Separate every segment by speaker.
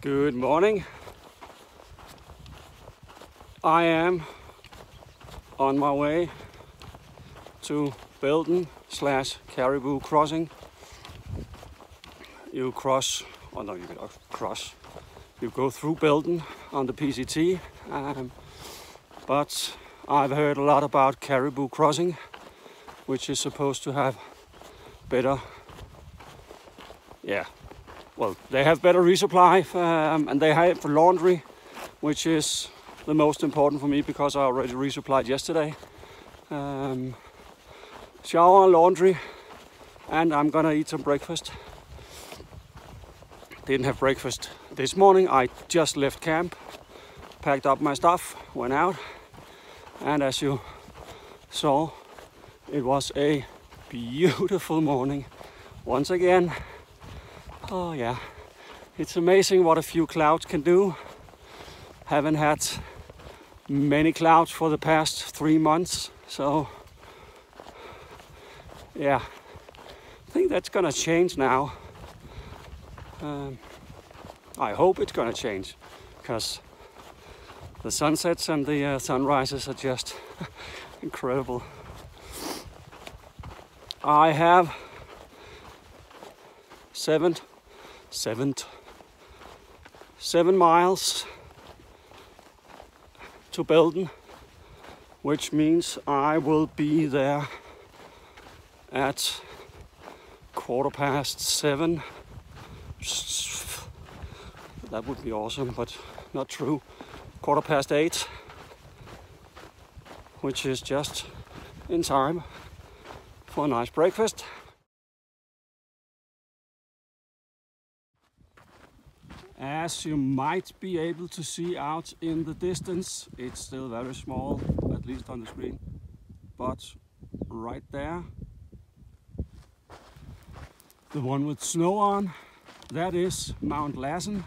Speaker 1: Good morning. I am on my way to Belden / Caribou crossing. You cross, or no, you don't cross. You go through Belden on the PCT, but I've heard a lot about Caribou crossing, which is supposed to have better, well, they have better resupply and they have laundry, which is the most important for me because I already resupplied yesterday. Shower, laundry, and I'm gonna eat some breakfast. Didn't have breakfast this morning. I just left camp, packed up my stuff, went out, and as you saw, it was a beautiful morning once again. Oh yeah, it's amazing what a few clouds can do. Haven't had many clouds for the past 3 months, so yeah, I think that's gonna change now. I hope it's gonna change, because the sunsets and the sunrises are just incredible. I have 7 miles to Belden, which means I will be there at 7:15. That would be awesome, but not true. 8:15, which is just in time for a nice breakfast. As you might be able to see out in the distance, it's still very small, at least on the screen, but right there, the one with snow on, that is Mount Lassen.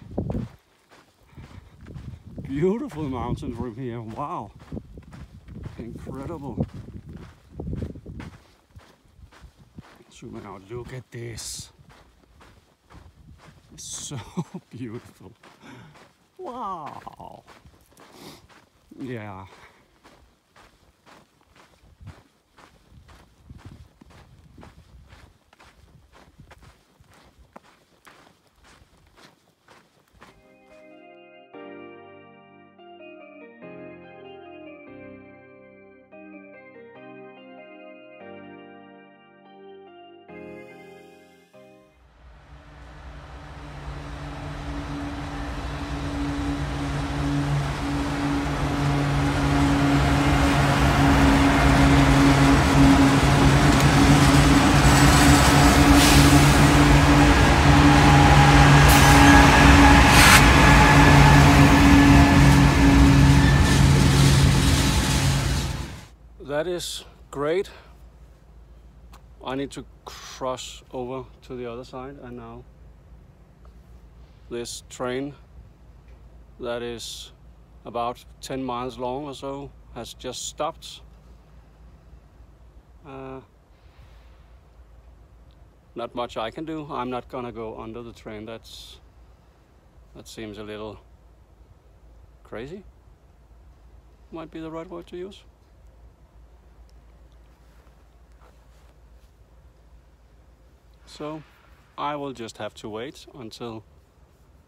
Speaker 1: Beautiful mountain from here, wow, incredible. Zoom out, look at this. It's so beautiful. Wow. Yeah. That is great. I need to cross over to the other side, and now this train that is about 10 miles long or so has just stopped. Not much I can do. I'm not gonna go under the train. That seems a little crazy. Might be the right word to use. So I will just have to wait until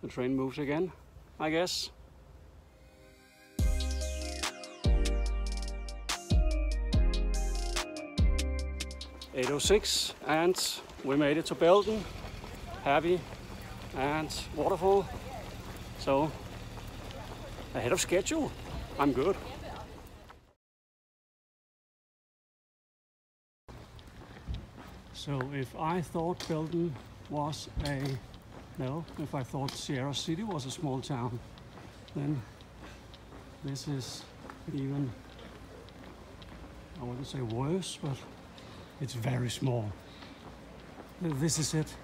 Speaker 1: the train moves again, I guess. (8:06) and we made it to Belden, happy and waterfall. So ahead of schedule, I'm good. So if I thought Belden was if I thought Sierra City was a small town, then this is even, I wouldn't say worse, but it's very small. This is it.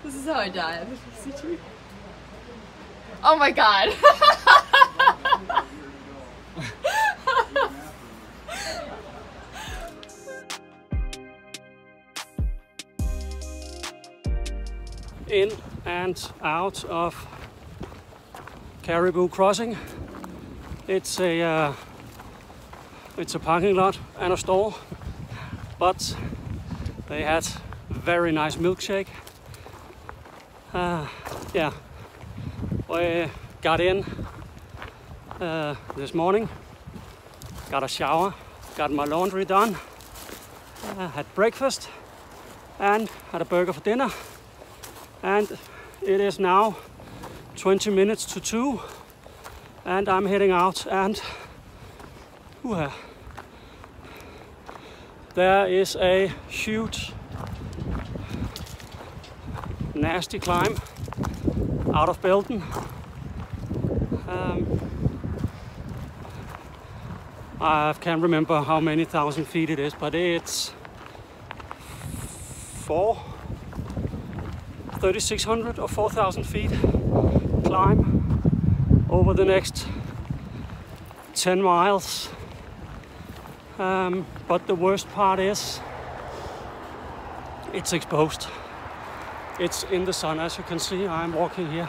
Speaker 2: This is how I die at the PCT. Oh my god!
Speaker 1: In and out of Caribou crossing. It's a parking lot and a store, but they had very nice milkshake. Yeah, we got in this morning, got a shower, got my laundry done, had breakfast and had a burger for dinner. And it is now 20 minutes to 2 and I'm heading out, and there is a huge nasty climb out of Belton. I can't remember how many thousand feet it is, but it's 3,600 or 4,000 feet climb over the next 10 miles. But the worst part is it's exposed. It's in the sun, as you can see. I'm walking here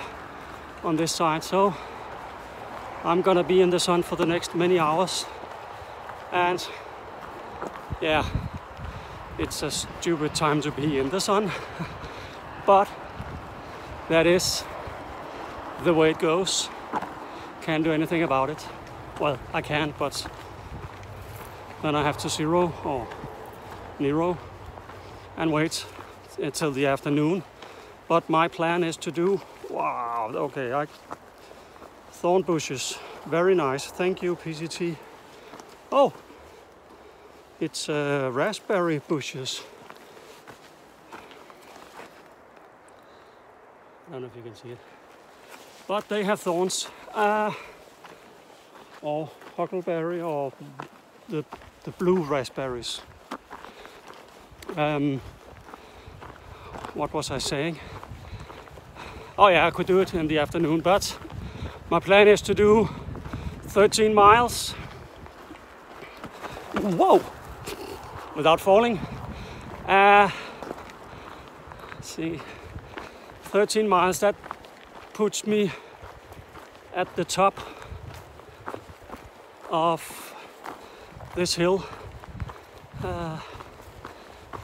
Speaker 1: on this side, so I'm gonna be in the sun for the next many hours. And yeah, it's a stupid time to be in the sun, but that is the way it goes. Can't do anything about it. Well, I can, but then I have to zero or Nero and wait until the afternoon. But my plan is to do, wow, okay, thorn bushes, very nice. Thank you, PCT. Oh, it's raspberry bushes. I don't know if you can see it, but they have thorns, or huckleberry, or the blue raspberries. What was I saying? Oh yeah, I could do it in the afternoon, but my plan is to do 13 miles. Whoa! Without falling. Let's see, 13 miles, that puts me at the top of this hill,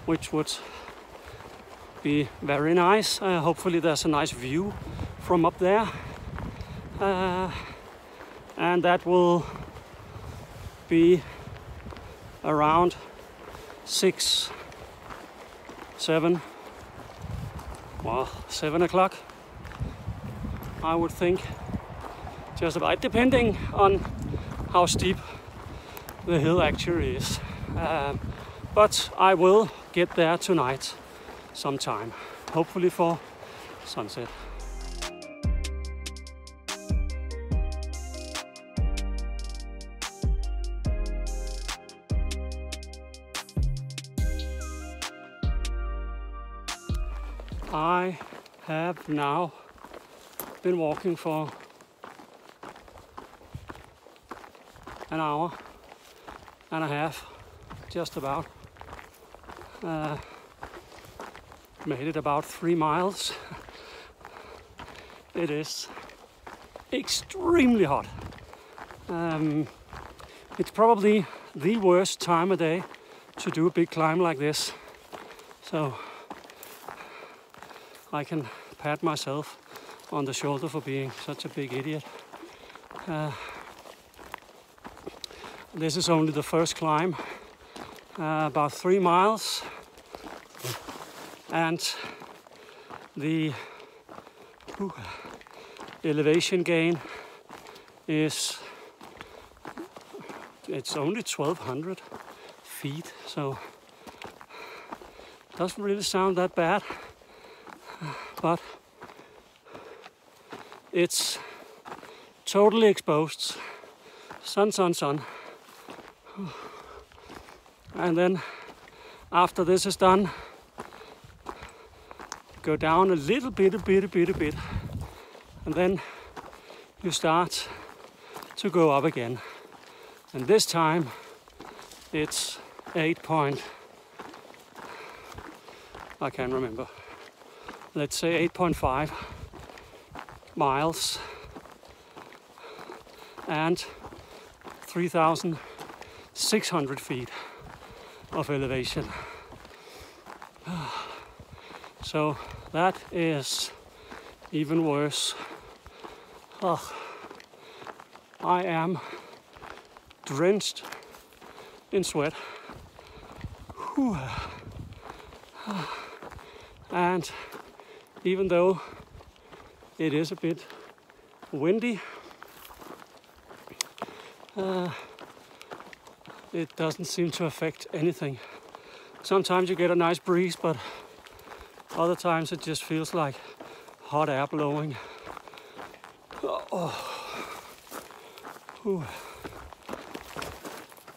Speaker 1: which would be very nice. Hopefully there's a nice view from up there, and that will be around 6, 7, well, 7 o'clock, I would think, just about, depending on how steep the hill actually is. But I will get there tonight sometime, hopefully for sunset. I have now been walking for an hour and a half, just about. Made it about 3 miles. It is extremely hot. It's probably the worst time of day to do a big climb like this. So I can pat myself on the shoulder for being such a big idiot. This is only the first climb, about 3 miles, and the elevation gain is, it's only 1,200 feet, so it doesn't really sound that bad. But it's totally exposed, sun, sun, sun. And then after this is done, go down a little bit, and then you start to go up again. And this time it's 8 point, I can't remember, let's say 8.5 miles and 3,600 feet of elevation. So that is even worse. Oh, I am drenched in sweat. Whew. And even though it is a bit windy, it doesn't seem to affect anything. Sometimes you get a nice breeze, but other times it just feels like hot air blowing. Oh. Whew.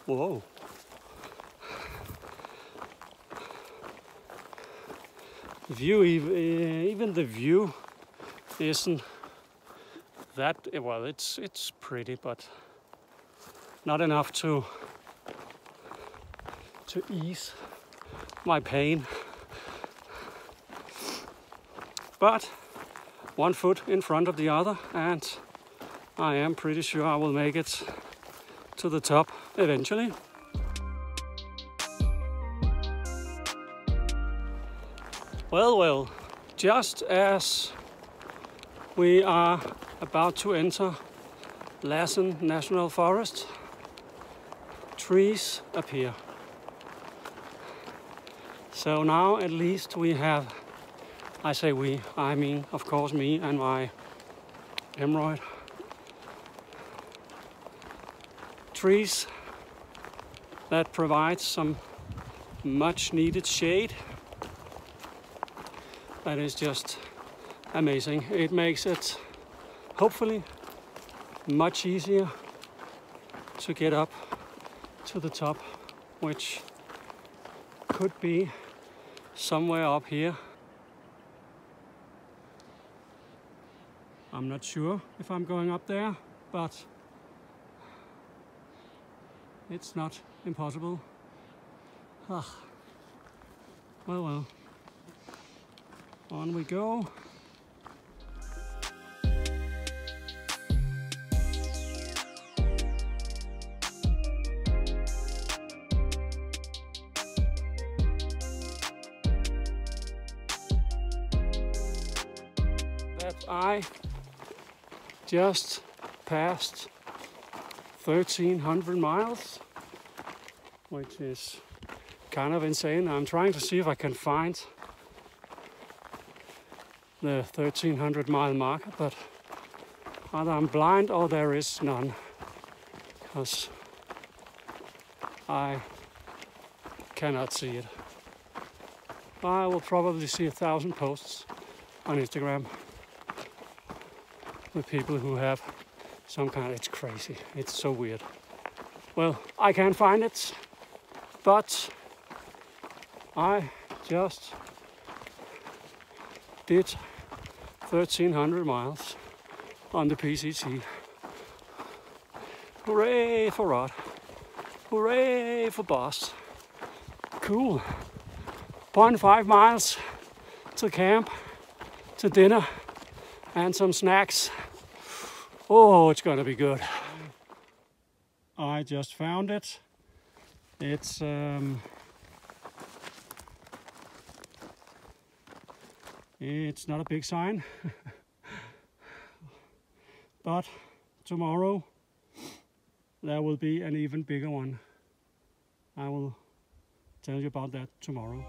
Speaker 1: Whoa. View, even the view isn't that, well, it's pretty, but not enough to ease my pain. But one foot in front of the other, and I am pretty sure I will make it to the top eventually. Well, just as we are about to enter Lassen National Forest, trees appear. So now at least we have, I say we, I mean of course me and my hemorrhoid. Trees that provide some much needed shade. That is just amazing. It makes it hopefully much easier to get up to the top, which could be somewhere up here. I'm not sure if I'm going up there, but it's not impossible. Well, on we go. I just passed 1,300 miles, which is kind of insane. I'm trying to see if I can find the 1,300 mile marker, but either I'm blind or there is none, because I cannot see it. I will probably see 1,000 posts on Instagram with people who have some kind, it's crazy, it's so weird. Well, I can't find it, but I just did 1,300 miles on the PCT. Hooray for Rod, hooray for boss. Cool. 0.5 miles to camp, to dinner, and some snacks. Oh, it's gonna be good. I just found it. It's not a big sign, but tomorrow there will be an even bigger one. I will tell you about that tomorrow.